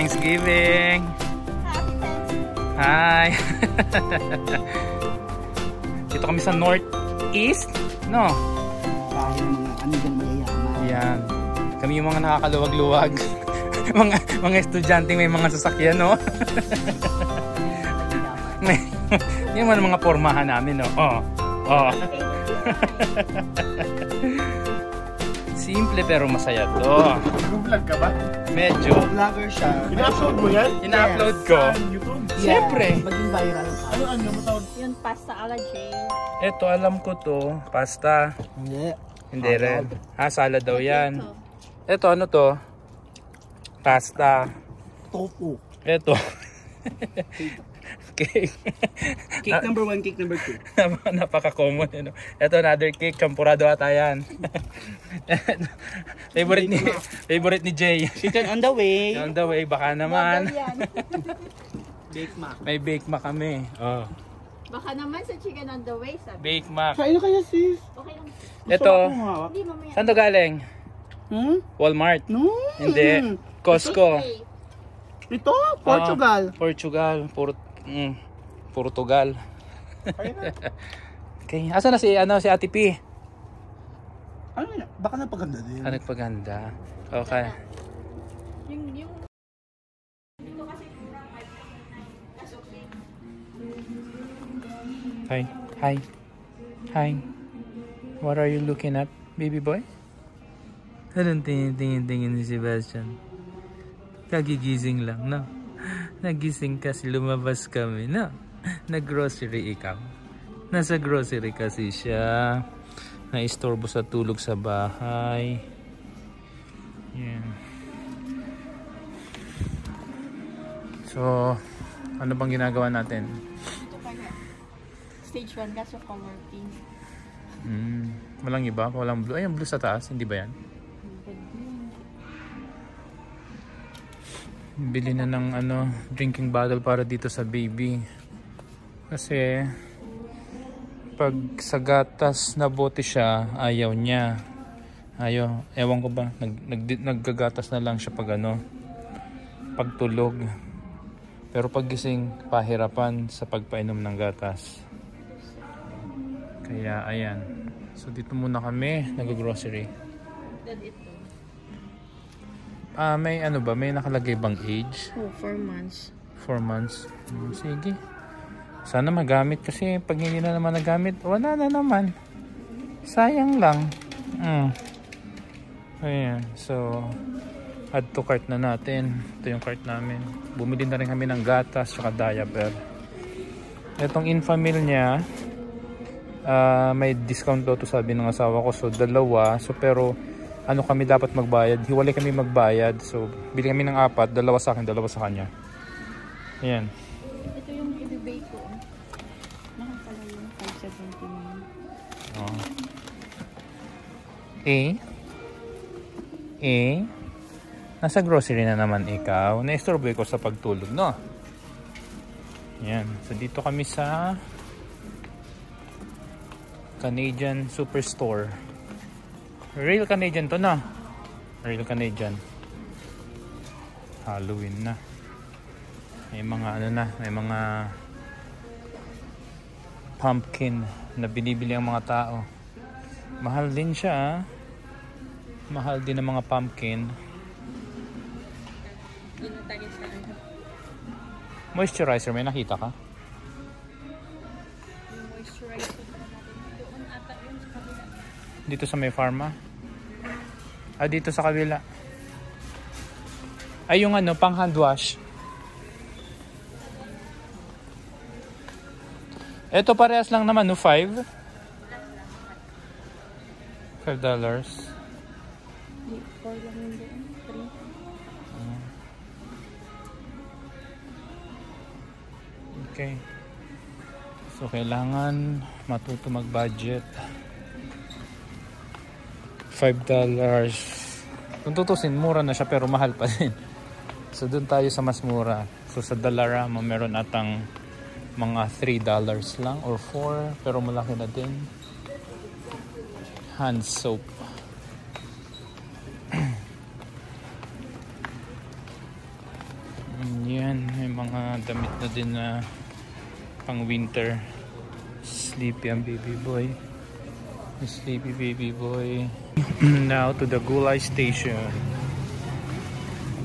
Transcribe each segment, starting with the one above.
Thanksgiving! Hi! Dito kami sa Northeast, no? Dahil mga kanilang mayayaman. Yan. Kami yung mga nakakaluwag-luwag. mga estudyante may mga sasakyan, no? Yung mga pormahan namin, no? Oh. Simple pero masaya to. Vlog ka ba? Medyo. Vlogger siya. Ina-upload mo yan? Ina-upload ko. Saan? YouTube? Siyempre. Maging viral ka. Ano mo tawag? Yun, pasta ala Jay. Ito, alam ko to. Pasta. Hindi. Hindi rin. Salad daw yan. Ito, ano to? Pasta. Tofu. Ito. Cake. Cake number 1, cake number 2. Napaka-common. Ano? Ito, another cake. Champurado ata yan. favorite ni Jay. Chicken on the way. On the way, baka naman. Bake mac. May bake mac kami. Oh. Baka naman sa chicken on the way, sabi. Bake mac. Kain na kaya sis. Okay lang. Ito. Hindi, mamaya. Saan to galing? Walmart? No. Hindi. Costco. Ito, Portugal. Portugal. Portugal. Okay. Asa na si Ate P? Ano yun? Baka napaganda din. Nagpaganda. Okay. Yung Hi. What are you looking at, baby boy? Anong tingin ni Sebastian? Kagigising lang, no? Nagising kasi lumabas kami, no? Nag-grocery ikaw. Nasa grocery kasi siya. Naistorbo sa tulog sa bahay. Yan. So, ano bang ginagawa natin? ito pala. Stage 1 kaso color pink. Walang iba? Walang blue? Ay, yung blue sa taas. Hindi ba yan? Bili na ng drinking bottle para dito sa baby. Kasi pag sa gatas na bote siya, ayaw niya. Ewan ko ba, naggagatas na lang siya pag pagtulog. Pero pag gising, pahirapan sa pagpainom ng gatas. Kaya ayan. So dito muna kami nag-grocery. Then ito. May may nakalagay bang age? 4 months. 4 months. Sige. Sana magamit kasi pag hindi na naman nagamit, wala na naman. Sayang lang. Ayan. So, add to cart na natin. Ito yung cart namin. Bumili na rin kami ng gatas at diaper. Itong Infamil niya, may discount daw to sabi ng asawa ko. So, dalawa. So, pero kami dapat magbayad. Hiwalay kami magbayad. So, bili kami ng 4. 2 sa akin, 2 sa kanya. Ayan. Ito yung ibibay ko. Mahal pala yung 579. Nasa grocery na naman ikaw. Na-istorbo ko sa pagtulog, no? Ayan. So, dito kami sa Canadian Superstore. Real Canadian to na. Real Canadian. Halloween na. May mga may mga pumpkin na binibili ang mga tao. Mahal din siya, Mahal din ang mga pumpkin. Moisturizer, may nakita ka? Dito sa may pharma? Dito sa kabila. Ay, yung pang hand wash. Ito parehas lang naman, no? $5. Okay. So, kailangan matuto mag-budget. $5. Kung tutusin, mura na siya pero mahal pa din. So, dun tayo sa mas mura. So, sa Dollarama, meron atang mga $3 lang or 4, pero malaki na din. Hand soap. mga damit na din na pang winter. Sleepy ang baby boy. Sleepy baby boy. Now to the Gulay Station.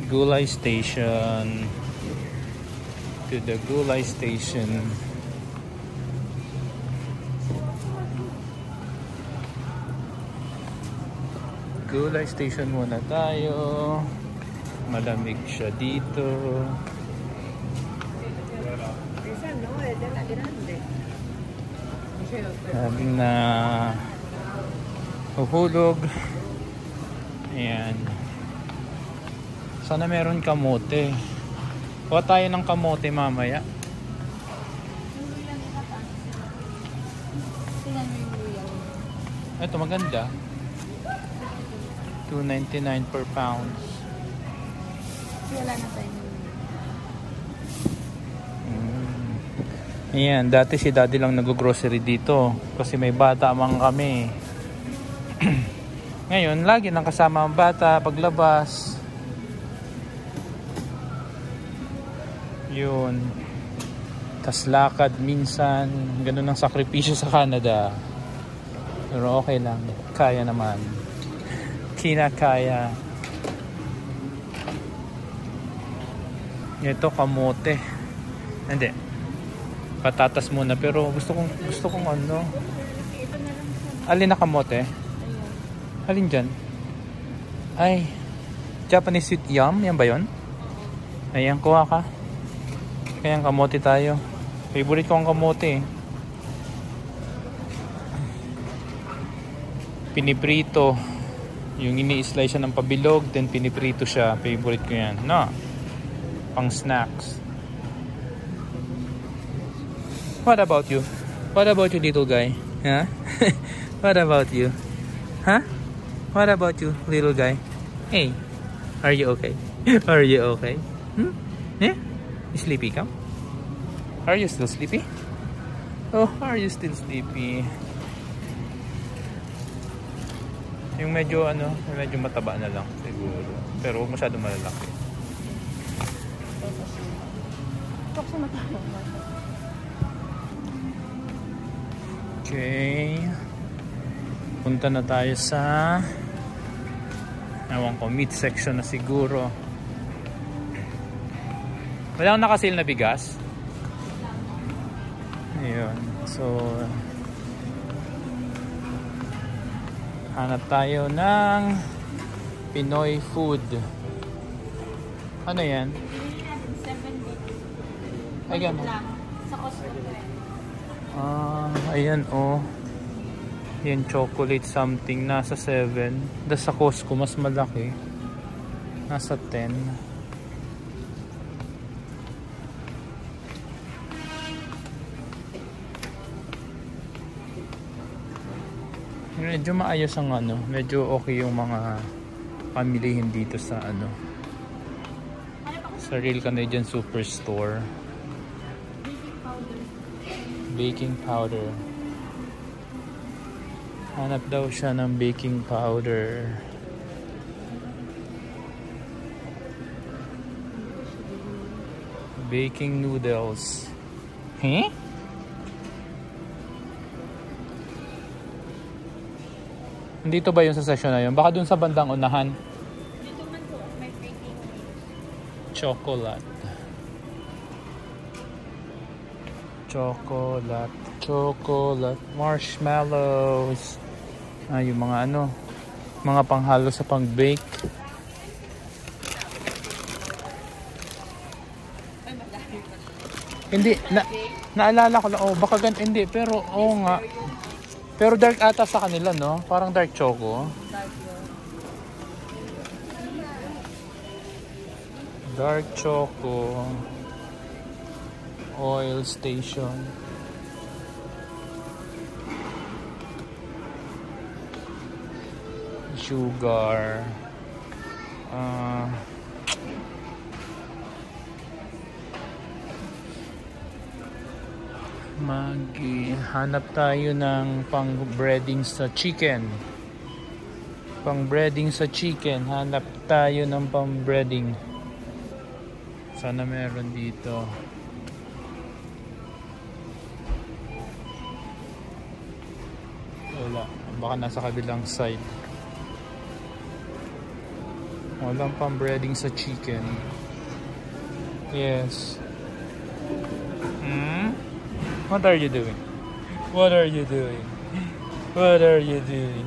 Gulay Station. To the Gulay Station. Gulay Station muna tayo. Malamig siya dito. Sabi na uhulog. Ayan. Sana meron kamote. Kuha tayo ng kamote mamaya. Ito maganda. $2.99 per pound. Wala na tayo. Ayan, dati si daddy lang nag-grocery dito kasi may bata man kami. Ngayon, lagi nang kasama ang bata paglabas. Yun. Tas lakad minsan. Ganun ang sakripisyo sa Canada. Pero okay lang. Kaya naman. Kinakaya. Ito kamote. Hindi. Patatas muna pero gusto kong ano. Alin na kamote? Alin dyan? Ay, Japanese sweet yam. Yan ba yun? Ayan, kuha ka. Kaya kamote tayo. Favorite ko ang kamote. Piniprito. Yung ini-slice siya ng pabilog, then piniprito siya. Favorite ko yan. No. Pang snacks. What about you? What about you, little guy? Huh? What about you? Huh? What about you, little guy? Hey, are you okay? Are you okay? Yeah? You sleepy ka? Are you still sleepy? Oh, are you still sleepy? Yung medyo medyo mataba na lang siguro. Pero huwag masyado malalaki. Okay. Punta na tayo sa ewan ko, meat section na siguro. Walang nakasil na bigas. Ayun. So hanap tayo ng Pinoy food. Ano yan? Ay, gano'n. Sa Costco. Ayan oh. Yan chocolate something. Nasa 7. Das sa Costco mas malaki. Nasa 10. Medyo maayos ang medyo okay yung mga pamilihin dito sa sa Real Canadian Superstore. Baking powder. Hanap daw siya ng baking powder. Baking noodles. Huh? Dito ba yung sa session na yun? Baka dun sa bandang unahan. Dito man po, may baking. Chocolate. Chocolate. Marshmallows. Yung mga mga panghalo sa pang-bake. Hindi, naalala ko lang, baka hindi, pero, nga. Pero dark ata sa kanila, no? Parang dark choco. Dark choco. Oil station. Sugar. Hanap tayo ng pang breading sa chicken. Pang breading sa chicken. Hanap tayo ng pang breading. Sana meron dito. Baka nasa kabilang side. Walang pang-breading sa chicken. Yes. What are you doing? What are you doing? What are you doing?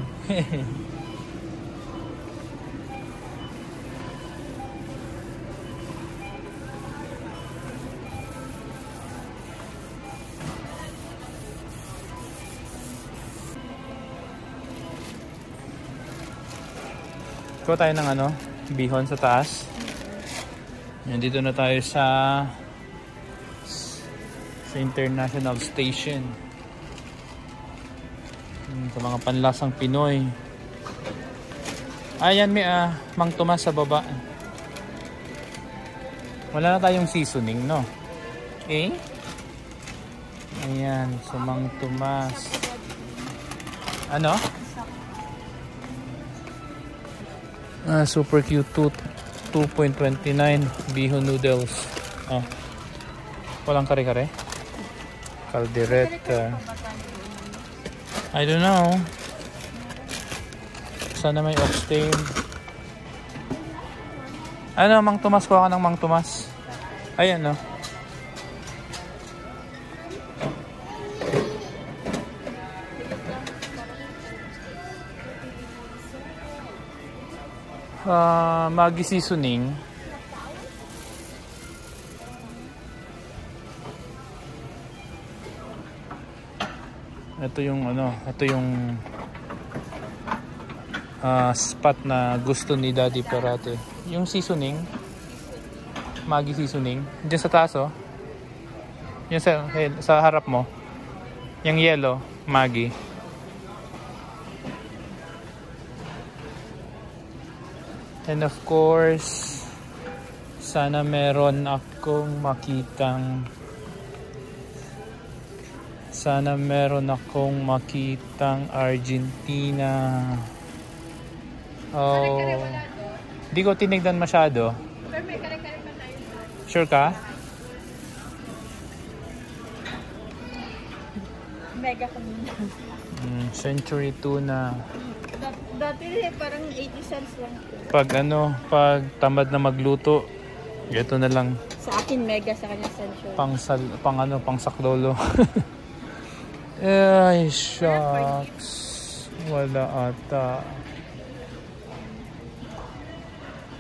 Kuha tayo ng ano, bihon sa taas. Yan, dito na tayo sa International Station. Sa mga panlasang Pinoy. Ayan, may Mang Tomas sa baba. Wala na tayong seasoning, no? Eh? Ayan, so Mang Tomas. Ano? Super cute. 2.29 bihon noodles. Oh. Walang kare-kare? Caldereta. I don't know. Sana may oxtail. Ano, Mang Tomas? Kuha ka ng Mang Tomas. Ayan, no? Maggi seasoning. Ito yung ano, ito yung spot na gusto ni Daddy Parate. Yung seasoning, Maggi seasoning, diyan sa taas, oh. Yung sa harap mo. Yung yellow, Maggi. And of course, sana meron akong makitang Argentina. Oh. Di ko tinignan masyado. Pero may kare-kare pa tayo. Sure ka? Mega kami. Century tuna. Dati parang 80 cents lang. Pag tamad na magluto, ito na lang. Sa akin mega, sa kanya century. Pang saklolo. Ay, shucks. Wala ata.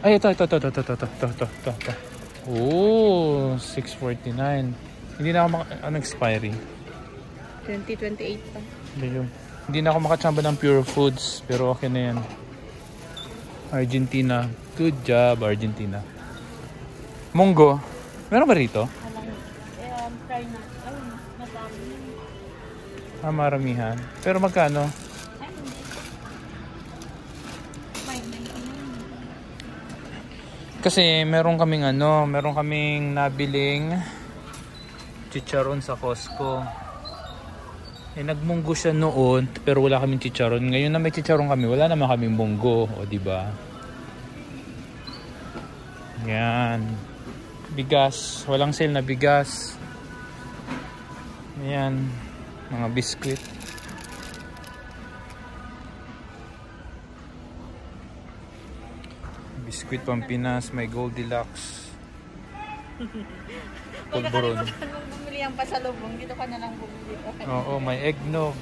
Ay, ito. Oh, 649. Hindi na ako expiry. 2028 pa. Hindi na ako makachamba ng Pure Foods, pero okay na yan. Argentina. Good job, Argentina. Munggo. Meron ba rito? Try na. Ayun, madami. Maramihan. Pero magkano? Ay, hindi. 5.99. Kasi meron kaming nabiling chicharon sa Costco. Nagmunggo siya noon, pero wala kaming chicharon. Ngayon na may chicharon kami, wala naman kaming munggo, o di ba? Yan. Bigas, walang sale na bigas. Yan, mga biskwit. Biskwit Pampinas, may Goldilocks. Pulburon. Bumili ang pasalubong, dito ka na lang bumili. Oo, may eggnog.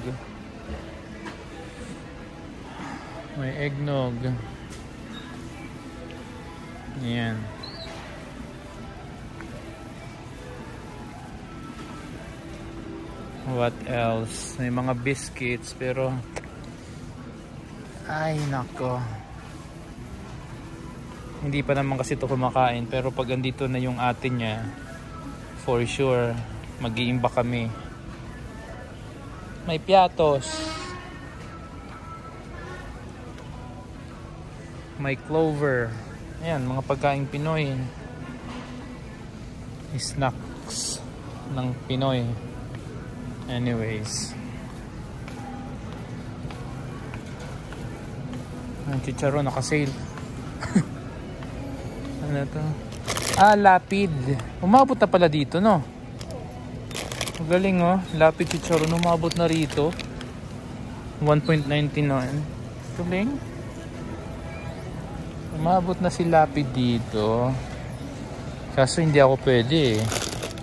May eggnog. Yan. What else? May mga biscuits pero ay nako. Hindi pa naman kasi ito kumakain, pero pag andito na yung ate niya, for sure mag-iimba kami. May piatos. May clover. Ayan, mga pagkaing Pinoy. Snacks ng Pinoy. Anyways. Ang chicharon naka-sale. Ano to? Lapid. Umabot na pala dito, no? Magaling, oh. Lapid chicharon umabot na rito. 1.99. Tuling. Umabot na si Lapid dito. Kaso hindi ako pwede eh.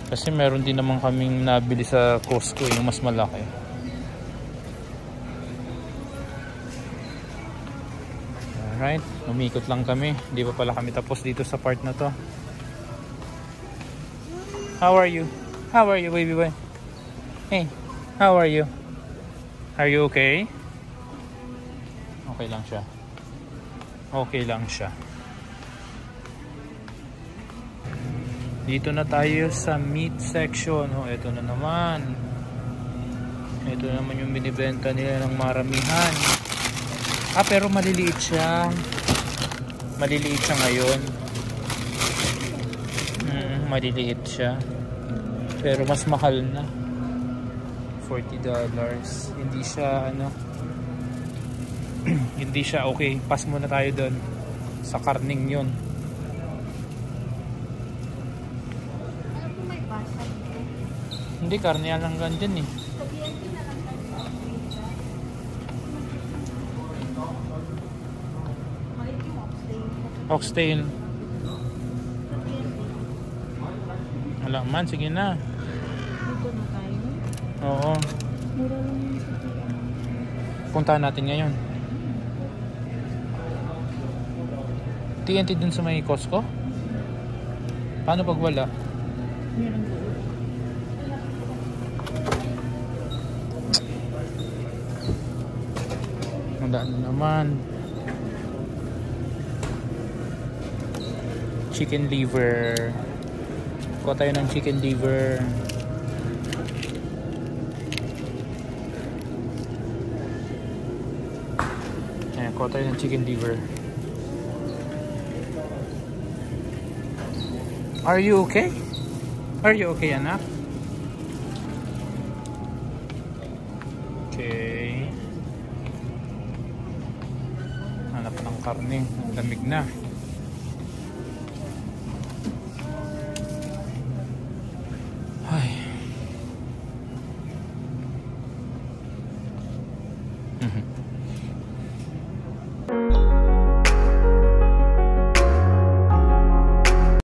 Kasi meron din naman kaming nabili sa Costco yung mas malaki. Alright, umikot lang kami. Hindi pa pala kami tapos dito sa part na to. How are you? How are you, baby boy? Hey, how are you? Are you okay? Okay lang siya. Okay lang siya. Dito na tayo sa meat section. Oh, ito na naman. Ito naman yung binibenta nila ng maramihan. Pero maliliit siya. Maliliit siya ngayon. Maliliit siya. Pero mas mahal na. $40. Hindi siya ano. Hindi siya okay. Pass muna tayo doon. Sa karning yun. Hindi, karne lang ganyan eh. Oxtail. Wala man, sige na. Dito na tayo. Oo. Mura lang yung sa TNT. Puntahan natin ngayon. TNT dun sa may Costco? Paano pag wala? Meron doon. Wala na naman. Chicken liver. Kuha tayo ng chicken liver. Ayan, kuha tayo ng chicken liver. Are you okay? Are you okay, anak? Okay. Hanap ng karne. Lamig na.